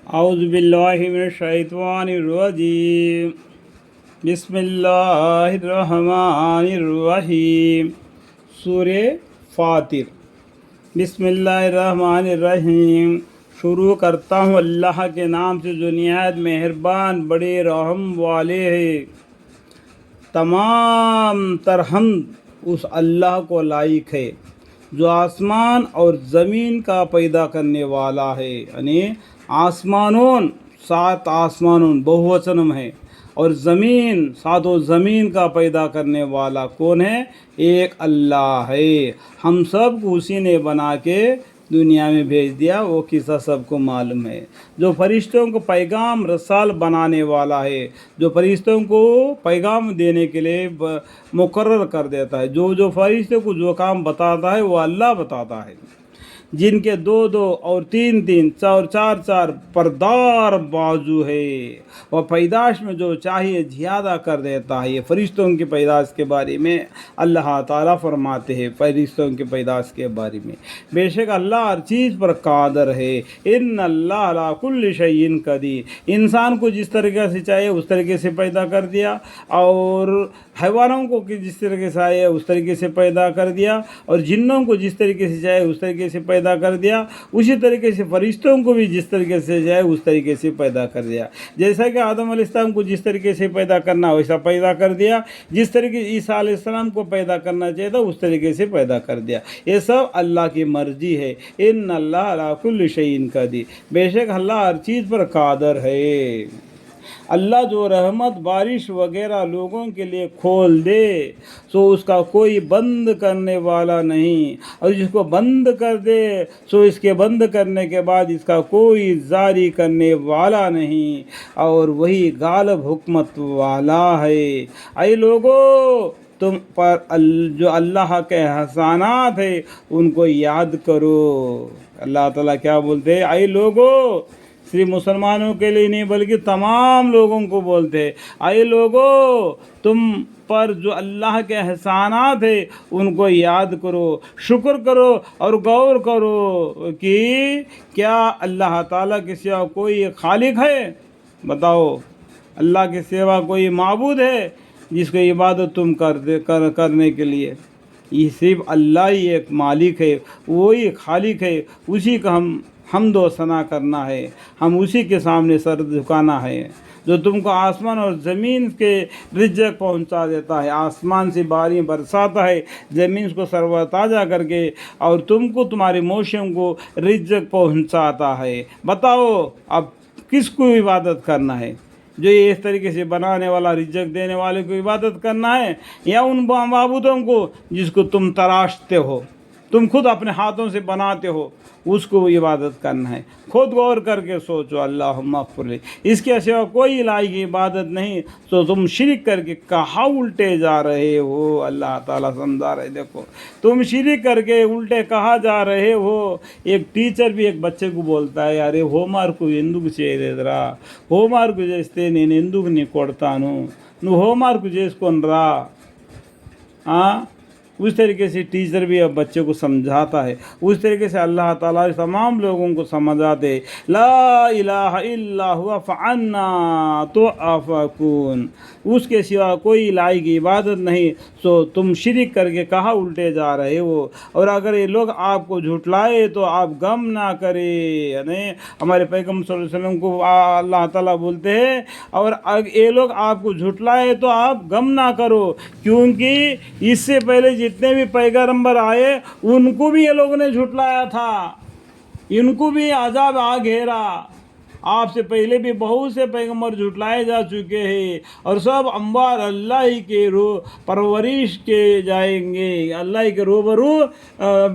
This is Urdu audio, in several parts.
اعوذ باللہ من الشیطان الرجیم بسم اللہ الرحمن الرحیم سورہ فاطر۔ بسم اللہ الرحمن الرحیم، شروع کرتا ہوں اللہ کے نام سے جو نہایت مہربان بڑے رحم والے ہیں۔ تمام تر حمد اس اللہ کو لائق ہے جو آسمان اور زمین کا پیدا کرنے والا ہے، یعنی آسمانون 7 آسمانون بہوچنم ہے، اور زمین 7 زمین کا پیدا کرنے والا کون ہے؟ ایک اللہ ہے۔ ہم سب کو اسی نے بنا کے دنیا میں بھیج دیا، وہ قصہ سب کو معلوم ہے۔ جو فرشتوں کو پیغام رسال بنانے والا ہے، جو فرشتوں کو پیغام دینے کے لیے مقرر کر دیتا ہے، جو فرشتوں کو جو کام بتاتا ہے وہ اللہ بتاتا ہے، جن کے 2 اور 3 اور 4 پردار بازو ہے، وہ پیدائش میں جو چاہیے زیادہ کر دیتا ہے۔ یہ فرشتوں کی پیدائش کے بارے میں اللہ تعالیٰ فرماتے ہیں، فرشتوں کی پیدائش کے بارے میں، بے شک اللہ ہر چیز پر قادر ہے۔ ان اللہ علی کل شیء قدیر، انسان کو جس طریقے سے چاہیے اس طریقے سے پیدا کر دیا، اور حیوانوں کو جس طریقے سے آئے اس طریقے سے پیدا کر دیا، اور جنوں کو جس طریقے سے چاہے اس طریقے سے پیدا کر دیا، اسی طریقے سے فرشتوں کو بھی جس طریقے سے چاہے اس طریقے سے پیدا کر دیا۔ جیسا کہ آدم علیہ السلام کو جس طریقے سے پیدا کرنا ویسا پیدا کر دیا، جس طریقے سے عیسیٰ علیہ السلام کو پیدا کرنا چاہیے تھا اس طریقے سے پیدا کر دیا۔ یہ سب اللہ کی مرضی ہے۔ ان اللہ علی کل شیء قدیر، بے شک اللہ ہر چیز پر قادر ہے۔ اللہ جو رحمت بارش وغیرہ لوگوں کے لیے کھول دے سو اس کا کوئی بند کرنے والا نہیں، اور جس کو بند کر دے سو اس کے بند کرنے کے بعد اس کا کوئی جاری کرنے والا نہیں، اور وہی غالب حکمت والا ہے۔ اے لوگو، تم پر جو اللہ کے احسانات ہیں ان کو یاد کرو۔ اللہ تعالیٰ کیا بولتے ہیں؟ اے لوگو، صرف مسلمانوں کے لیے نہیں بلکہ تمام لوگوں کو بولتے ہیں، اے لوگو تم پر جو اللہ کے احسانات ہیں ان کو یاد کرو، شکر کرو اور غور کرو کہ کیا اللہ تعالیٰ کے سوا کوئی خالق ہے؟ بتاؤ، اللہ کے سوا کوئی معبود ہے جس کو عبادت تم کرنے کے لیے؟ یہ صرف اللہ ہی ایک مالک ہے، وہی خالق ہے، اسی کا ہم حمد و ثنا کرنا ہے، ہم اسی کے سامنے سر جھکانا ہے، جو تم کو آسمان اور زمین کے رزق پہنچا دیتا ہے، آسمان سے بارشیں برساتا ہے، زمین کو سرو تازہ کر کے، اور تم کو تمہارے موشوں کو رزق پہنچاتا ہے۔ بتاؤ اب کس کو عبادت کرنا ہے؟ جو یہ اس طریقے سے بنانے والا رزق دینے والے کو عبادت کرنا ہے، یا ان معبودوں کو جس کو تم تراشتے ہو، تم خود اپنے ہاتھوں سے بناتے ہو، اس کو عبادت کرنا ہے؟ خود غور کر کے سوچو۔ اللہم اغفر لی، اس کے سوا کوئی لائق عبادت نہیں، تو تم شرک کر کے کہاں الٹے جا رہے ہو؟ اللہ تعالیٰ سمجھا رہے، دیکھو تم شرک کر کے الٹے کہاں جا رہے ہو۔ ایک ٹیچر بھی ایک بچے کو بولتا ہے، ارے ہوم ورک ఎందుకు చేయలేదురా, ہوم ورک చేస్తే నేను ఎందుకు నీ కొడతాను, నువ్వు ہوم వర్క్ చేసుకొని రా। اس طریقے سے ٹیچر بھی اب بچے کو سمجھاتا ہے، اس طریقے سے اللہ تعالیٰ تمام لوگوں کو سمجھاتے، لا الہ الا ہوا فعنا تؤفکون، اس کے سوا کوئی لائق عبادت نہیں، سو تم شرک کر کے کہاں الٹے جا رہے ہو۔ اور اگر یہ لوگ آپ کو جھٹلائے تو آپ غم نہ کرے، یعنی ہمارے پیغمبر صلی اللہ علیہ وسلم کو اللہ تعالیٰ بولتے ہیں، اور یہ لوگ آپ کو جھٹلائے تو آپ غم نہ کرو، کیونکہ اس سے پہلے جتنے بھی پیغمبر آئے ان کو بھی یہ لوگوں نے جھٹلایا تھا، ان کو بھی عذاب آ گھیرا۔ آپ سے پہلے بھی بہت سے پیغمبر جھٹلائے جا چکے ہیں، اور سب انبار اللہ ہی کے پرورش کیے جائیں گے، اللہ کے روبرو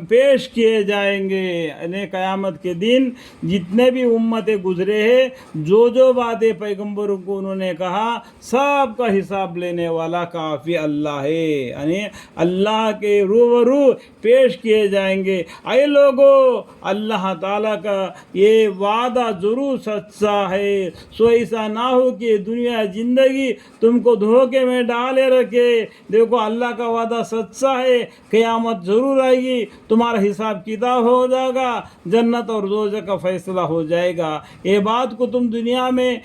پیش کیے جائیں گے۔ یعنی قیامت کے دن جتنے بھی امتیں گزرے ہیں، جو باتیں پیغمبروں کو انہوں نے کہا، سب کا حساب لینے والا کافی اللہ ہے، یعنی اللہ کے روبرو پیش کیے جائیں گے۔ اے لوگو، اللہ تعالیٰ کا یہ وعدہ ضرور سچا ہے. سو ایسا نہ ہو کہ دنیا زندگی تم کو دھوکے میں ڈالے رکھے. دیکھو اللہ کا وعدہ سچا ہے, قیامت ضرور آئے گی, تمہارا حساب کتاب ہو جائے گا, جنت اور دوزخ کا فیصلہ ہو جائے گا. یہ بات کو تم دنیا میں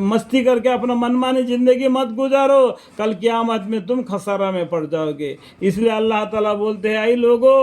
مستی کر کے اپنا منمانی زندگی مت گزارو, کل قیامت میں تم خسارہ میں پڑ جاؤ گے. اس لیے اللہ تعالیٰ بولتے ہیں اے لوگو,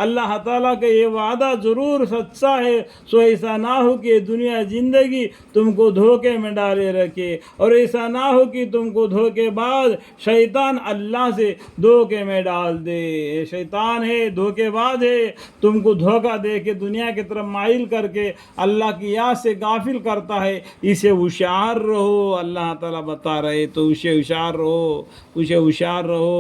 اللہ تعالیٰ کا یہ وعدہ ضرور سچا ہے. سو ایسا نہ ہو کہ دنیا زندگی تم کو دھوکے میں ڈالے رکھے, اور ایسا نہ ہو کہ تم کو دھوکے باز شیطان اللہ سے دھوکے میں ڈال دے. شیطان ہے, دھوکے باز ہے, تم کو دھوکہ دے کے دنیا کی طرف مائل کر کے اللہ کی یاد سے غافل کرتا ہے. اسے ہوشیار رہو, اللہ تعالیٰ بتا رہے تو اسے ہوشیار رہو, اسے ہوشیار رہو.